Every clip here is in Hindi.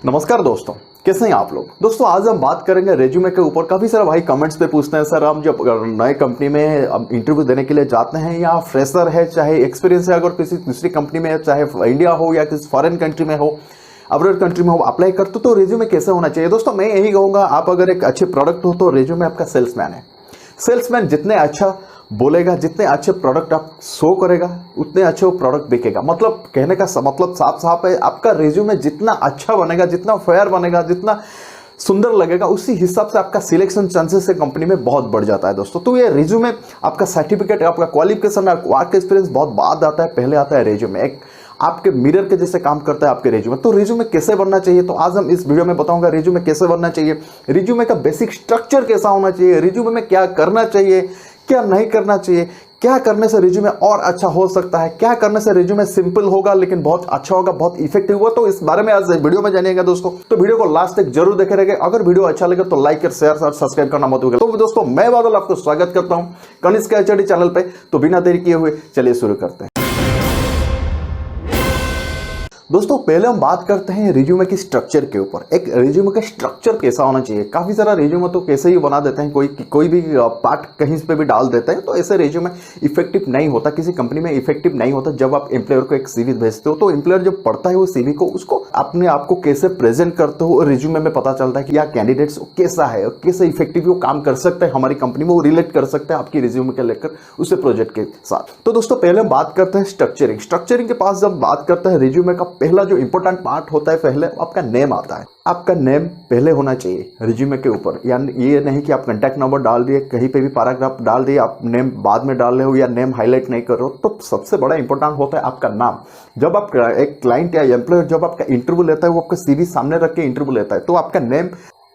नमस्कार दोस्तों, कैसे हैं आप लोग। दोस्तों आज हम बात करेंगे रेज्यूमे के ऊपर। काफ़ी सारे भाई कमेंट्स पे पूछते हैं, सर हम जब नए कंपनी में इंटरव्यू देने के लिए जाते हैं या फ्रेशर है चाहे एक्सपीरियंस है, अगर किसी दूसरी कंपनी में चाहे इंडिया हो या किसी फॉरेन कंट्री में हो, अब्रॉड कंट्री में हो, अप्लाई करते तो रेज्यूमे कैसे होना चाहिए। दोस्तों मैं यही कहूँगा, आप अगर एक अच्छे प्रोडक्ट हो तो रेज्यूमे आपका सेल्समैन है। सेल्समैन जितने अच्छा बोलेगा, जितने अच्छे प्रोडक्ट आप शो करेगा, उतने अच्छे वो प्रोडक्ट बिकेगा। मतलब कहने का मतलब साफ साफ है, आपका रिज्यूमे जितना अच्छा बनेगा, जितना फेयर बनेगा, जितना सुंदर लगेगा, उसी हिसाब से आपका सिलेक्शन चांसेस है कंपनी में बहुत बढ़ जाता है दोस्तों। तो ये रिज्यूमे, आपका सर्टिफिकेट, आपका क्वालिफिकेशन, वर्क एक्सपीरियंस बहुत बाद आता है, पहले आता है रिज्यूमे। एक आपके मिरर के जैसे काम करता है आपके रिज्यूमे। तो रिज्यूमे कैसे बनना चाहिए, तो आज हम इस वीडियो में बताऊंगा रिज्यूमे कैसे बनना चाहिए, रिज्यूमे का बेसिक स्ट्रक्चर कैसा होना चाहिए, रिज्यूमे में क्या करना चाहिए, क्या नहीं करना चाहिए, क्या करने से रिज्यूमे और अच्छा हो सकता है, क्या करने से रिज्यूमे सिंपल होगा लेकिन बहुत अच्छा होगा, बहुत इफेक्टिव होगा। तो इस बारे में आज वीडियो में जानिएगा दोस्तों। तो वीडियो को लास्ट तक जरूर देखे रहेंगे। अगर वीडियो अच्छा लगे तो लाइक और शेयर और सब्सक्राइब करना मत भूलिएगा। तो दोस्तों मैं बादल आपको स्वागत करता हूं कनिष्क एचडी चैनल पे। तो बिना देरी किए हुए चलिए शुरू करते हैं। दोस्तों पहले हम बात करते हैं रिज्यूमे की स्ट्रक्चर के ऊपर। एक रिज्यूमे का स्ट्रक्चर कैसा होना चाहिए। काफी सारा रिज्यूमे तो कैसे ही बना देते हैं, कोई भी पार्ट कहीं पे भी डाल देते हैं, तो ऐसे रिज्यूमे इफेक्टिव नहीं होता, किसी कंपनी में इफेक्टिव नहीं होता। जब आप एम्प्लॉयर को एक सीवी भेजते हो तो एम्प्लॉयर जब पढ़ता है वो सीवी को, उसको अपने आप को कैसे प्रेजेंट करते हो रिज्यूमे में पता चलता है कि या कैंडिडेट्स कैसा है और कैसे इफेक्टिव वो काम कर सकता है हमारी कंपनी में, वो रिलेट कर सकता है आपकी रिज्यूमे के लेकर उसे प्रोजेक्ट के साथ। तो दोस्तों पहले हम बात करते हैं स्ट्रक्चरिंग। स्ट्रक्चरिंग के पास जब बात करते हैं रिज्यूमे का पहला जो इंपॉर्टेंट पार्ट होता है, पहले आपका नेम आता है। आपका नेम पहले होना चाहिए रिज्यूमे के ऊपर। यानी ये नहीं कि आप कॉन्टैक्ट नंबर डाल दिए, कहीं पे भी पैराग्राफ डाल दिए, आप नेम बाद में डाल रहे हो या नेम हाईलाइट नहीं कर रहे हो। तो सबसे बड़ा इंपॉर्टेंट होता है आपका नाम। जब आप एक क्लाइंट या एम्प्लॉयर जब आपका इंटरव्यू लेता है, वो आपका सीवी सामने रख के इंटरव्यू लेता है, तो आपका नेम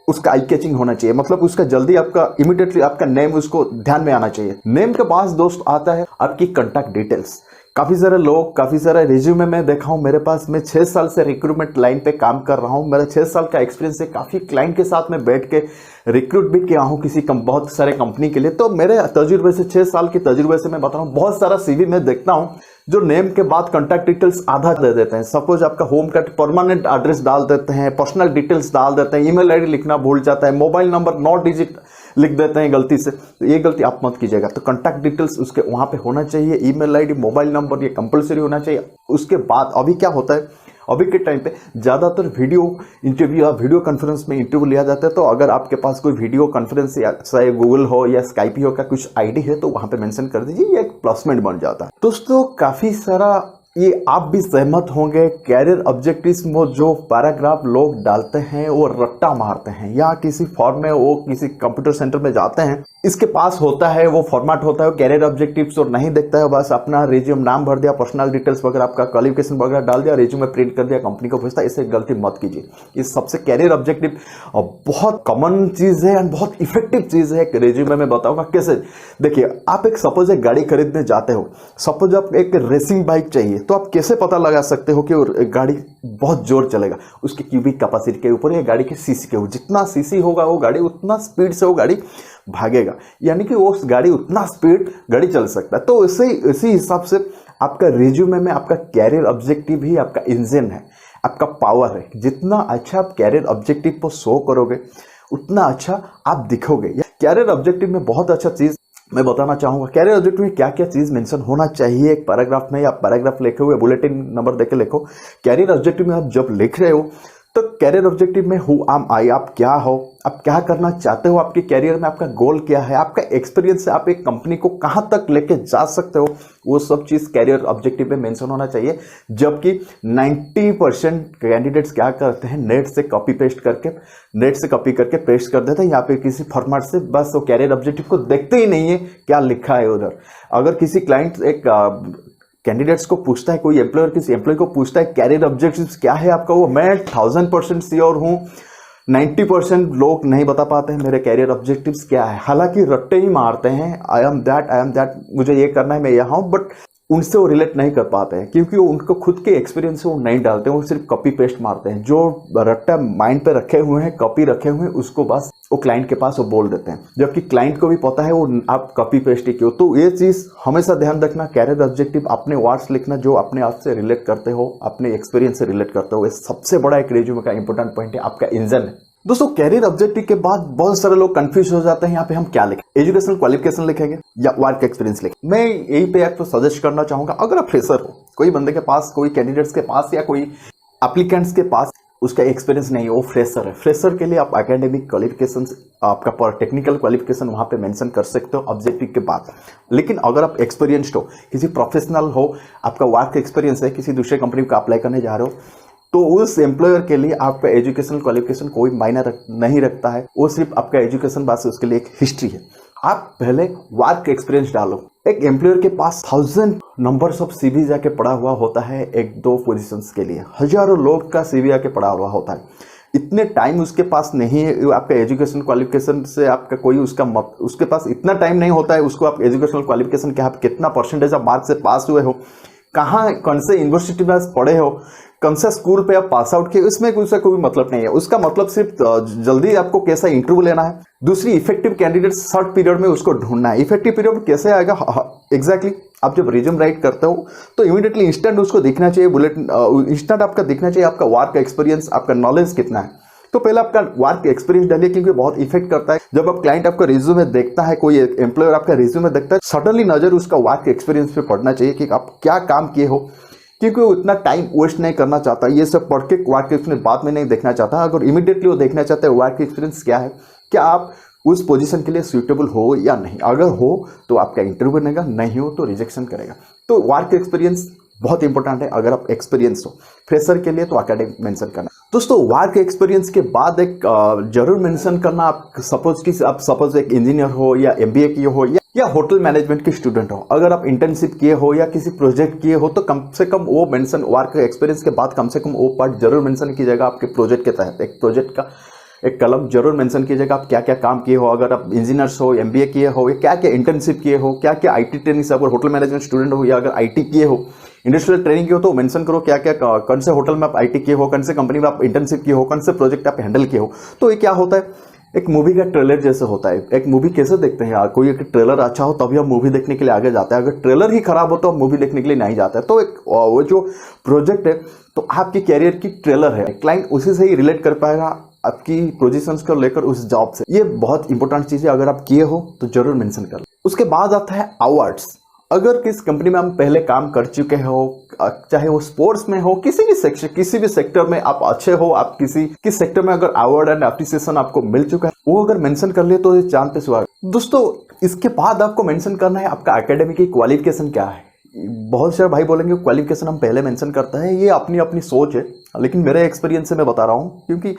उसका आई कैचिंग होना चाहिए। मतलब उसका जल्दी आपका इमीडिएटली आपका नेम उसको ध्यान में आना चाहिए। नेम के पास दोस्त आता है आपकी कॉन्टैक्ट डिटेल्स। काफी सारे लोग, काफी सारे रिज्यूमे में देखा हूं मेरे पास, मैं 6 साल से रिक्रूटमेंट लाइन पे काम कर रहा हूं। मेरा 6 साल का एक्सपीरियंस है। काफी क्लाइंट के साथ में बैठ के रिक्रूट भी किया हूं किसी बहुत सारे कंपनी के लिए। तो मेरे तजुर्बे से, 6 साल के तजुर्बे से मैं बता रहा हूं, बहुत सारा सीवी में देखता हूं जो नेम के बाद कॉन्टैक्ट डिटेल्स आधा दे देते हैं। सपोज आपका होम का परमानेंट एड्रेस डाल देते हैं, पर्सनल डिटेल्स डाल देते हैं, ईमेल आईडी लिखना भूल जाता है, मोबाइल नंबर 9 डिजिट लिख देते हैं गलती से। तो ये गलती आप मत कीजिएगा। तो कॉन्टैक्ट डिटेल्स उसके वहां पे होना चाहिए, ईमेल आईडी, मोबाइल नंबर, ये कंपलसरी होना चाहिए। उसके बाद अभी क्या होता है, अभी के टाइम पे ज्यादातर वीडियो इंटरव्यू या वीडियो कॉन्फ्रेंस में इंटरव्यू लिया जाता है। तो अगर आपके पास कोई वीडियो कॉन्फ्रेंस या चाहे गूगल हो या स्काइप हो का कुछ आईडी है, तो वहां पे मेंशन कर दीजिए, ये एक प्लसमेंट बन जाता है। दोस्तों काफी सारा ये आप भी सहमत होंगे, कैरियर ऑब्जेक्टिव्स में जो पैराग्राफ लोग डालते हैं वो रट्टा मारते हैं, या किसी फॉर्म में वो किसी कंप्यूटर सेंटर में जाते हैं, इसके पास होता है वो फॉर्मेट होता है कैरियर ऑब्जेक्टिव्स, और नहीं देखता है, बस अपना रिज्यूम नाम भर दिया, पर्सनल डिटेल्स वगैरह, आपका क्वालिफिकेशन वगैरह डाल दिया, रिज्यूम में प्रिंट कर दिया, कंपनी को भेजता है। इसे गलती मत कीजिए। इस सबसे कैरियर ऑब्जेक्टिव बहुत कॉमन चीज है एंड बहुत इफेक्टिव चीज है। रिज्यूमे में बताऊंगा कैसे। देखिए, आप एक सपोज एक गाड़ी खरीदने जाते हो, सपोज आप एक रेसिंग बाइक चाहिए, तो आप कैसे पता लगा सकते हो कि वो गाड़ी बहुत जोर चलेगा, उसकी क्यूबिक कैपेसिटी के ऊपर या गाड़ी के सीसी के ऊपर। जितना सीसी होगा वो गाड़ी, उतना स्पीड से वो गाड़ी भागेगा, यानी कि वो गाड़ी उतना स्पीड गाड़ी चल सकता है। तो इसी हिसाब से आपका रिज्यूमे में आपका कैरियर ऑब्जेक्टिव ही आपका इंजन है, आपका पावर है। जितना अच्छा आप कैरियर ऑब्जेक्टिव को शो करोगे, उतना अच्छा आप दिखोगे। कैरियर ऑब्जेक्टिव में बहुत अच्छा चीज मैं बताना चाहूंगा। कैरियर ऑब्जेक्टिव में क्या क्या चीज मेंशन होना चाहिए एक पैराग्राफ में, या पैराग्राफ लिखे हुए बुलेटिन नंबर देके लिखो। कैरियर ऑब्जेक्टिव में आप जब लिख रहे हो, तो कैरियर ऑब्जेक्टिव में हु एम आई, आप क्या हो, आप क्या करना चाहते हो, आपके कैरियर में आपका गोल क्या है, आपका एक्सपीरियंस से आप एक कंपनी को कहां तक लेके जा सकते हो, वो सब चीज कैरियर ऑब्जेक्टिव में मेंशन होना चाहिए। जबकि 90% कैंडिडेट्स क्या करते हैं, नेट से कॉपी करके पेस्ट कर देते हैं, या फिर किसी फॉर्मेट से, बस वो कैरियर ऑब्जेक्टिव को देखते ही नहीं है क्या लिखा है उधर। अगर किसी क्लाइंट एक कैंडिडेट्स को पूछता है, कोई एम्प्लॉयर किसी एम्प्लॉय को पूछता है कैरियर ऑब्जेक्टिव्स क्या है आपका, वो मैं 1000% श्योर हूं 90% लोग नहीं बता पाते हैं मेरे कैरियर ऑब्जेक्टिव्स क्या है। हालांकि रट्टे ही मारते हैं, आई एम दैट, मुझे ये करना है, मैं यहाँ हूं, बट उनसे वो रिलेट नहीं कर पाते हैं, क्योंकि वो उनको खुद के एक्सपीरियंस से वो नहीं डालते हैं, वो सिर्फ कॉपी पेस्ट मारते हैं। जो रट्टा माइंड पे रखे हुए हैं, कॉपी रखे हुए हैं, उसको बस वो क्लाइंट के पास वो बोल देते हैं, जबकि क्लाइंट को भी पता है वो आप कॉपी पेस्ट ही क्यों। तो ये चीज़ हमेशा ध्यान रखना, कैरियर ऑब्जेक्टिव अपने वर्ड्स लिखना जो अपने आप से रिलेट करते हो, अपने एक्सपीरियंस से रिलेट करते हो। ये सबसे बड़ा एक रिज्यूमे का इंपॉर्टेंट पॉइंट है, आपका इंजन है। दोस्तों कैरियर ऑब्जेक्टिव के बाद बहुत सारे लोग कंफ्यूज हो जाते हैं, यहाँ पे हम क्या लिखें, एजुकेशनल क्वालिफिकेशन लिखेंगे या वर्क एक्सपीरियंस लिखेंगे। मैं यही पे आपको सजेस्ट करना चाहूंगा, अगर आप फ्रेशर हो, कोई बंदे के पास, कोई कैंडिडेट्स के पास या कोई एप्लीकेंट्स के पास उसका एक्सपीरियंस नहीं है, वो फ्रेशर है, फ्रेशर के लिए आप एकेडमिक क्वालिफिकेशन, आपका पर टेक्निकल क्वालिफिकेशन वहाँ पे मेंशन कर सकते हो ऑब्जेक्टिव के बाद। लेकिन अगर आप एक्सपीरियंस्ड हो, किसी प्रोफेशनल हो, आपका वर्क एक्सपीरियंस है, किसी दूसरे कंपनी का अप्लाई करने जा रहे हो, तो उस एम्प्लॉयर के लिए आपका एजुकेशनल क्वालिफिकेशन कोई मायने नहीं रखता है, वो सिर्फ आपका एजुकेशन बस उसके लिए एक हिस्ट्री है। आप पहले वर्क एक्सपीरियंस डालो। एक एम्प्लॉयर के पास 1000 नंबर्स ऑफ सीवी जाके पड़ा हुआ होता है, एक दो पोजीशंस के लिए हजारों लोग का सीवी आके पड़ा हुआ होता है। इतने टाइम उसके पास नहीं है, आपका एजुकेशन क्वालिफिकेशन से आपका कोई उसके पास इतना टाइम नहीं होता है, उसको आप एजुकेशनल क्वालिफिकेशन क्या, आप कितना परसेंटेज ऑफ मार्क्स से पास हुए हो, कहाँ कौन से यूनिवर्सिटी में पढ़े हो, कौन सा स्कूल पे आप पास आउट किए, उसमें उसका कोई मतलब नहीं है। उसका मतलब सिर्फ जल्दी आपको कैसा इंटरव्यू लेना है। दूसरी, इफेक्टिव कैंडिडेट शॉर्ट पीरियड में उसको ढूंढना है। इफेक्टिव पीरियड कैसे आएगा, एग्जैक्टली आप जब रिज्यूम राइट करते हो तो इमीडिएटली इंस्टेंट उसको दिखना चाहिए, बुलेट इंस्टेंट आपका दिखना चाहिए आपका वर्क एक्सपीरियंस, आपका नॉलेज कितना है। तो पहले आपका वर्क एक्सपीरियंस डालिए, क्योंकि बहुत इफेक्ट करता है। जब आप क्लाइंट आपका रिज्यूमे देखता है, कोई एम्प्लॉयर आपका रिज्यूमे देखता है, सडनली नजर उसका वर्क एक्सपीरियंस पे पड़ना चाहिए कि आप क्या काम किए हो, क्योंकि वो इतना टाइम वेस्ट नहीं करना चाहता। ये सब पढ़ के वर्क एक्सपीरियंस बाद में नहीं देखना चाहता। अगर इमीडिएटली वो देखना चाहता है वर्क एक्सपीरियंस क्या है, क्या आप उस पोजीशन के लिए सूटेबल हो या नहीं। अगर हो तो आपका इंटरव्यू बनेगा, नहीं हो तो रिजेक्शन करेगा। तो वर्क एक्सपीरियंस बहुत इंपॉर्टेंट है। अगर आप एक्सपीरियंस हो फ्रेशर के लिए तो एकेडमिक मेंशन करना। दोस्तों वर्क एक्सपीरियंस के बाद एक जरूर मेंशन करना, आप सपोज एक इंजीनियर हो या एमबीए किए हो या होटल मैनेजमेंट के स्टूडेंट हो, अगर आप इंटर्नशिप किए हो या किसी प्रोजेक्ट किए हो तो कम से कम वो मेंशन, वर्क एक्सपीरियंस के बाद कम से कम वो पार्ट जरूर मेंशन कीजिएगा। आपके प्रोजेक्ट के तहत एक प्रोजेक्ट का एक कलम जरूर मेंशन कीजिएगा, आप क्या क्या काम किए हो। अगर आप इंजीनियर्स हो, एमबीए किए हो, या क्या क्या इंटर्नशिप किए हो, क्या क्या आईटी ट्रेनिंग से, अगर होटल मैनेजमेंट स्टूडेंट हो या अगर आईटी किए हो, इंडस्ट्रियल ट्रेनिंग की हो तो मेंशन करो क्या क्या, कौन से होटल में आप आईटी किए हो, कौन से कंपनी में आप इंटर्नशिप किए हो, कौन से प्रोजेक्ट आप हैंडल किए हो। तो ये क्या होता है, एक मूवी का ट्रेलर जैसे होता है। एक मूवी कैसे देखते हैं यार, कोई एक ट्रेलर अच्छा हो तभी हम मूवी देखने के लिए आगे जाते हैं, अगर ट्रेलर ही खराब हो तो हम मूवी देखने के लिए नहीं जाते हैं। तो एक वो जो प्रोजेक्ट है तो आपकी कैरियर की ट्रेलर है, क्लाइंट उसी से ही रिलेट कर पाएगा आपकी पोजीशंस को लेकर उस जॉब से। ये बहुत इंपॉर्टेंट चीज है, अगर आप किए हो तो जरूर मेंशन कर। उसके बाद आता है अवार्ड्स। अगर किस कंपनी में हम पहले काम कर चुके हो, चाहे वो स्पोर्ट्स में हो, किसी भी सेक्टर में आप अच्छे हो, आप किस सेक्टर में अगर अवार्ड एंड एप्रिसिएशन आपको मिल चुका है, वो अगर मेंशन कर लिए तो ये चांद पे सुहागा। दोस्तों इसके बाद आपको मेंशन करना है आपका एकेडमिक की क्वालिफिकेशन क्या है। बहुत सारे भाई बोलेंगे क्वालिफिकेशन हम पहले मेंशन करते हैं, ये अपनी अपनी सोच है, लेकिन मेरे एक्सपीरियंस से मैं बता रहा हूँ। क्योंकि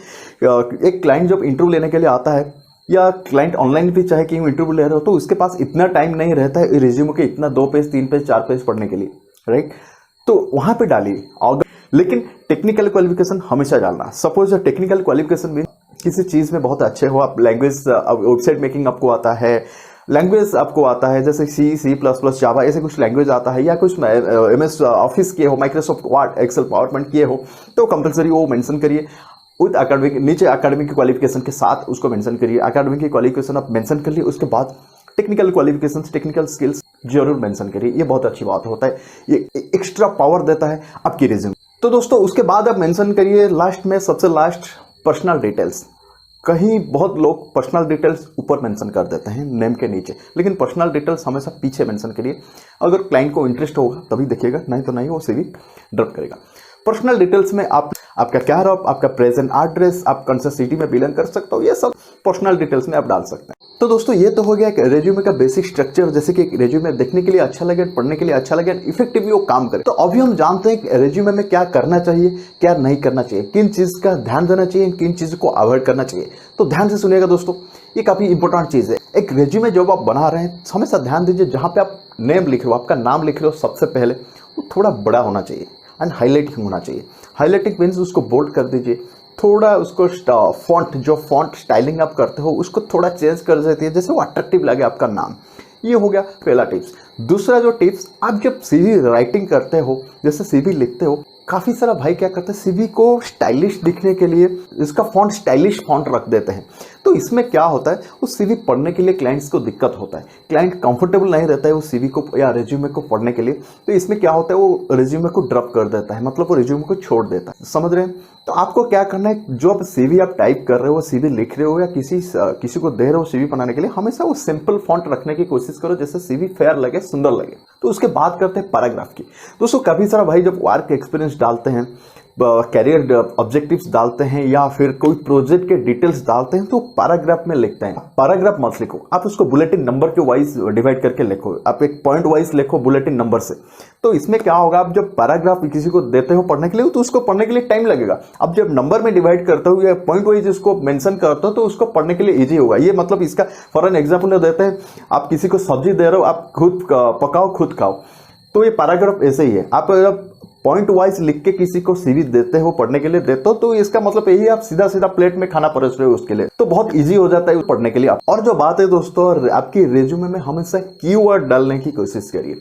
एक क्लाइंट जब इंटरव्यू लेने के लिए आता है, या क्लाइंट ऑनलाइन भी चाहे कि इंटरव्यू ले रहे हो, तो उसके पास इतना टाइम नहीं रहता है रिज्यूमे के इतना 2 पेज 3 पेज 4 पेज पढ़ने के लिए, राइट। तो वहां पे डालिए, लेकिन टेक्निकल क्वालिफिकेशन हमेशा डालना। सपोज टेक्निकल क्वालिफिकेशन भी किसी चीज में बहुत अच्छे हो, आप लैंग्वेज, वेबसाइट मेकिंग आपको आता है, लैंग्वेज आपको आता है जैसे C++, जावा, ऐसे कुछ लैंग्वेज आता है, या कुछ MS ऑफिस किए हो, माइक्रोसॉफ्ट वर्ड, एक्सेल, पावरपॉइंट किए हो, तो कंपलसरी वो मेंशन करिए। विद एकेडमिक, नीचे एकेडमिक की क्वालिफिकेशन के साथ उसको मेंशन करिए। एकेडमिक की क्वालिफिकेशन आप मेंशन कर लिए, उसके बाद टेक्निकल क्वालिफिकेशन, टेक्निकल स्किल्स जरूर मेंशन करिए। ये बहुत अच्छी बात होता है, ये एक्स्ट्रा पावर देता है आपकी रिज्यूम। तो दोस्तों उसके बाद आप मेंशन करिए लास्ट में, सबसे लास्ट, पर्सनल डिटेल्स। कहीं बहुत लोग पर्सनल डिटेल्स ऊपर मेंशन कर देते हैं नेम के नीचे, लेकिन पर्सनल डिटेल्स हमेशा पीछे मेंशन करिए। अगर क्लाइंट को इंटरेस्ट होगा तभी देखिएगा, नहीं तो नहीं, वो सीवी ड्रॉप करेगा। पर्सनल डिटेल्स में आपका क्या रहा, आपका प्रेजेंट एड्रेस, आप कौन सा सिटी में बिलोंग कर सकते हो, ये सब पर्सनल डिटेल्स में आप डाल सकते हैं। तो दोस्तों ये तो हो गया एक रेज्यूमे का बेसिक स्ट्रक्चर, जैसे कि रेज्यूमे देखने के लिए अच्छा लगे, पढ़ने के लिए अच्छा लगे, इफेक्टिवली वो काम करे। तो अभी हम जानते हैं कि रेज्यूमे में क्या करना चाहिए, क्या नहीं करना चाहिए, किन चीज का ध्यान देना चाहिए, किन चीज को अवॉइड करना चाहिए। तो ध्यान से सुनिएगा दोस्तों, ये काफी इंपॉर्टेंट चीज है। एक रेज्यूमे जब आप बना रहे हैं, हमेशा ध्यान दीजिए जहां पे आप नेम लिख रहे हो, आपका नाम लिख रहे हो, सबसे पहले वो थोड़ा बड़ा होना चाहिए एंड हाईलाइटिंग होना चाहिए। हाईलाइटिंग मीन्स उसको बोल्ड कर दीजिए, थोड़ा उसको फॉन्ट, जो फॉन्ट स्टाइलिंग आप करते हो उसको थोड़ा चेंज कर देती है, जैसे वो अट्रैक्टिव लगे आपका नाम। ये हो गया पहला टिप्स। दूसरा जो टिप्स, आप जब सीवी राइटिंग करते हो, जैसे सीवी लिखते हो, काफ़ी सारा भाई क्या करते हैं, सीवी को स्टाइलिश दिखने के लिए इसका फॉन्ट स्टाइलिश फॉन्ट रख देते हैं। तो इसमें क्या होता है, उस सीवी पढ़ने के लिए क्लाइंट्स को दिक्कत होता है, क्लाइंट कंफर्टेबल नहीं रहता है उस सीवी को या रेज्यूमे को पढ़ने के लिए। तो इसमें क्या होता है, वो रेज्यूमे को ड्रॉप कर देता है, मतलब वो रेज्यूमे को छोड़ देता है। समझ रहे हैं? तो आपको क्या करना है, जो आप सीवी आप टाइप कर रहे हो, सीवी लिख रहे हो या किसी को दे रहे हो सीवी बनाने के लिए, हमेशा वो सिंपल फॉन्ट रखने की कोशिश करो, जैसे सीवी फेयर लगे, सुंदर लगे। तो उसके बाद करते हैं पैराग्राफ की। दोस्तों काफ़ी सारा भाई जब वर्क एक्सपीरियंस डालते हैं, कैरियर ऑब्जेक्टिव्स डालते हैं या फिर कोई प्रोजेक्ट के डिटेल्स डालते हैं, तो पैराग्राफ में लिखते हैं। पैराग्राफ मत लिखो, आप उसको बुलेटिन नंबर के वाइज डिवाइड करके लिखो, आप एक पॉइंट वाइज लिखो बुलेटिन नंबर से। तो इसमें क्या होगा, आप जब पैराग्राफ किसी को देते हो पढ़ने के लिए, तो उसको पढ़ने के लिए टाइम लगेगा। अब जब नंबर में डिवाइड करते हो या पॉइंट वाइज उसको मेंशन करते हो, तो उसको पढ़ने के लिए इजी होगा। ये मतलब इसका फॉर एन एग्जाम्पल देते हैं, आप किसी को सब्जी दे रहे हो, आप खुद पकाओ खुद खाओ, तो ये पैराग्राफ ऐसे ही है। आप पॉइंट वाइज लिख के किसी को सीवी देते हो, पढ़ने के लिए देते हो, तो इसका मतलब यही है, आप सीधा सीधा प्लेट में खाना परोस रहे हो उसके लिए, तो बहुत इजी हो जाता है पढ़ने के लिए। और जो बात है दोस्तों, आपकी रिज्यूमे में हमेशा कीवर्ड डालने की कोशिश करिए।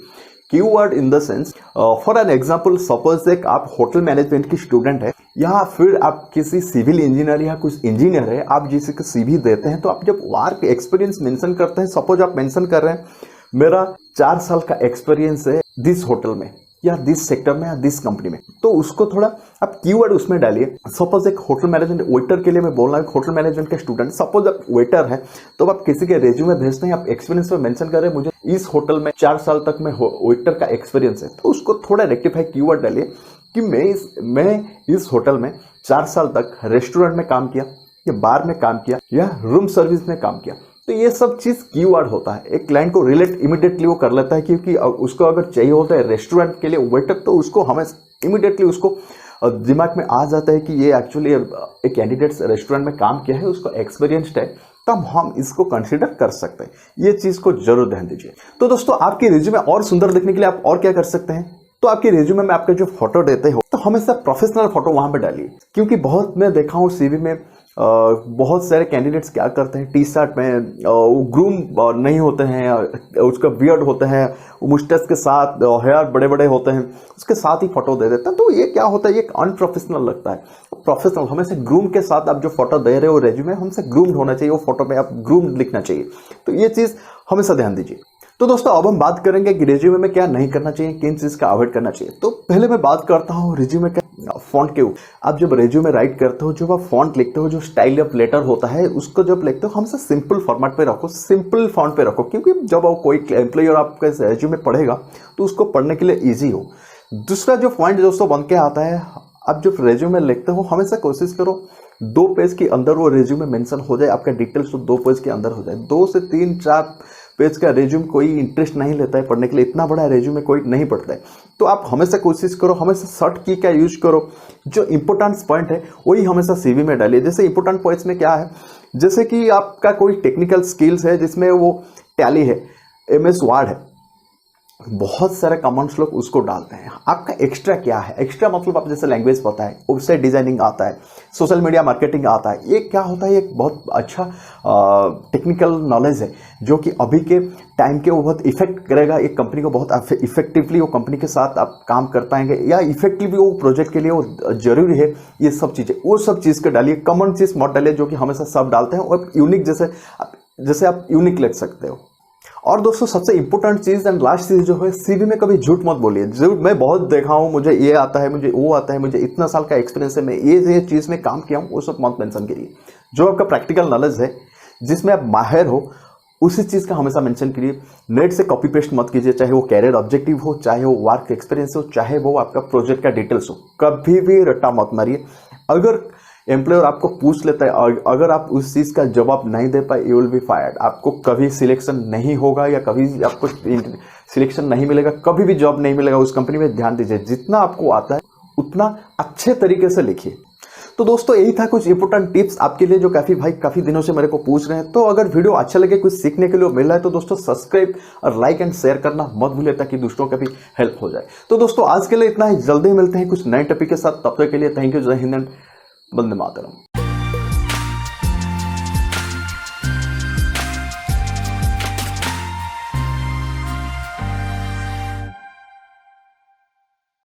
Keyword in the sense, for an example, suppose एक आप होटल मैनेजमेंट की स्टूडेंट है या फिर आप किसी सिविल इंजीनियर या कुछ इंजीनियर है, आप जिसे को सीवी देते हैं, तो आप जब वर्क एक्सपीरियंस मेंशन करते हैं, सपोज आप मेंशन कर रहे हैं मेरा 4 साल का एक्सपीरियंस है दिस होटल में या दिस सेक्टर में या दिस कंपनी में, तो उसको थोड़ा आप कीवर्ड उसमें डालिए। सपोज एक होटल मैनेजमेंट वेटर के लिए मैं बोल रहा हूँ, होटल मैनेजमेंट के स्टूडेंट, सपोज आप वेटर है, तो आप किसी के रेज्यूमे भेजते हैं, आप एक्सपीरियंस में मेंशन कर रहे हैं मुझे इस होटल में 4 साल तक में वेटर का एक्सपीरियंस है, तो उसको थोड़ा रेक्टिफाई कीवर्ड डालिए कि मैं इस होटल में 4 साल तक रेस्टोरेंट में काम किया या बार में काम किया या रूम सर्विस में काम किया। तो ये सब चीज़ कीवर्ड होता है, एक क्लाइंट को रिलेट इमीडिएटली वो कर लेता है, क्योंकि उसको अगर चाहिए होता है रेस्टोरेंट के लिए वेटर, तो उसको हमें इमीडिएटली उसको दिमाग में आ जाता है कि ये एक्चुअली एक कैंडिडेट रेस्टोरेंट में काम किया है, उसको एक्सपीरियंस्ड है, तब हम इसको कंसीडर कर सकते हैं। ये चीज़ को जरूर ध्यान दीजिए। तो दोस्तों आपकी रिज्यूमे और सुंदर दिखने के लिए आप और क्या कर सकते हैं, तो आपके रिज्यूमे में आपका जो फोटो देते हो, तो हमेशा प्रोफेशनल फोटो वहां पे डालिए, क्योंकि बहुत मैं देखा हूँ सीवी में बहुत सारे कैंडिडेट्स क्या करते हैं, टी शर्ट में ग्रूम नहीं होते हैं, उसका बियर्ड होते हैं, मुस्टच के साथ हेयर बड़े बड़े होते हैं, उसके साथ ही फोटो दे देते हैं, तो ये क्या होता है, ये अनप्रोफेशनल लगता है। प्रोफेशनल हमेशा ग्रूम के साथ आप जो फोटो दे रहे हो रेज्यूमे, हमसे ग्रूम्ड होना चाहिए, वो फोटो में आप ग्रूम लिखना चाहिए। तो ये चीज़ हमेशा ध्यान दीजिए। तो दोस्तों अब हम बात करेंगे कि रेज्यूमे में क्या नहीं करना चाहिए, किन चीज़ का अवॉइड करना चाहिए। तो पहले मैं बात करता हूँ रेज्यूमे का फॉन्ट के ऊपर। आप जब रेज्यूमे राइट करते हो, जब आप फॉन्ट लिखते हो, जो स्टाइल ऑफ लेटर होता है, उसको जब लिखते हो हमेशा सिंपल फॉर्मेट पे रखो, सिंपल फॉन्ट पे रखो, क्योंकि जब कोई एम्प्लॉयर आपका रेज्यूमे पढ़ेगा तो उसको पढ़ने के लिए ईजी हो। दूसरा जो पॉइंट दोस्तों बन के आता है, आप जब रेज्यूमे लिखते हो हमेशा कोशिश करो 2 पेज के अंदर वो रेज्यूमे मेंशन हो जाए, आपका डिटेल्स तो 2 पेज के अंदर हो जाए। 2 से 3-4 पेज का रेज्यूमे कोई इंटरेस्ट नहीं लेता है पढ़ने के लिए, इतना बड़ा रेज्यूमे कोई नहीं पढ़ता है। तो आप हमेशा कोशिश करो, हमेशा शॉर्ट की का यूज करो, जो इंपॉर्टेंट पॉइंट है वही हमेशा सीवी में डालिए। जैसे इंपॉर्टेंट पॉइंट्स में क्या है, जैसे कि आपका कोई टेक्निकल स्किल्स है जिसमें वो टैली है, MS वर्ड है, बहुत सारे कमेंट्स लोग उसको डालते हैं। आपका एक्स्ट्रा क्या है, एक्स्ट्रा मतलब आप जैसे लैंग्वेज पता है, वेबसाइट डिजाइनिंग आता है, सोशल मीडिया मार्केटिंग आता है, ये क्या होता है, एक बहुत अच्छा टेक्निकल नॉलेज है जो कि अभी के टाइम के वो बहुत इफेक्ट करेगा, एक कंपनी को बहुत इफेक्टिवली वो कंपनी के साथ आप काम कर पाएंगे, या इफेक्टिवली वो प्रोजेक्ट के लिए वो जरूरी है। ये सब चीज़ें, वो सब चीज़ को डालिए, कॉमन चीज़ मत डालिए जो कि हमेशा सब डालते हैं, और यूनिक जैसे आप यूनिक लिख सकते हो। और दोस्तों सबसे इंपॉर्टेंट चीज़ एंड लास्ट चीज़ जो है, सीवी में कभी झूठ मत बोलिए। जरूर मैं बहुत देखा हूँ, मुझे ये आता है, मुझे वो आता है, मुझे इतना साल का एक्सपीरियंस है, मैं ये चीज़ में काम किया हूँ, वो सब मत मेंशन करिए। जो आपका प्रैक्टिकल नॉलेज है, जिसमें आप माहिर हो, उसी चीज़ का हमेशा मेंशन करिए। नेट से कॉपी पेस्ट मत कीजिए, चाहे वो कैरियर ऑब्जेक्टिव हो, चाहे वो वर्क एक्सपीरियंस हो, चाहे वो आपका प्रोजेक्ट का डिटेल्स हो, कभी भी रट्टा मत मारिए। अगर एम्प्लॉयर आपको पूछ लेता है और अगर आप उस चीज़ का जवाब नहीं दे पाए, यू विल बी फायर्ड। आपको कभी सिलेक्शन नहीं होगा या कभी आपको सिलेक्शन नहीं मिलेगा, कभी भी जॉब नहीं मिलेगा उस कंपनी में। ध्यान दीजिए, जितना आपको आता है उतना अच्छे तरीके से लिखिए। तो दोस्तों यही था कुछ इंपॉर्टेंट टिप्स आपके लिए, जो काफ़ी दिनों से मेरे को पूछ रहे हैं। तो अगर वीडियो अच्छा लगे, कुछ सीखने के लिए मिल रहा है, तो दोस्तों सब्सक्राइब और लाइक एंड शेयर करना मत भूलिए, ताकि दूसरों का भी हेल्प हो जाए। तो दोस्तों आज के लिए इतना ही, जल्दी मिलते हैं कुछ नए टॉपिक के साथ। तब तक के लिए थैंक यू, जय हिंद, वंदे मातरम।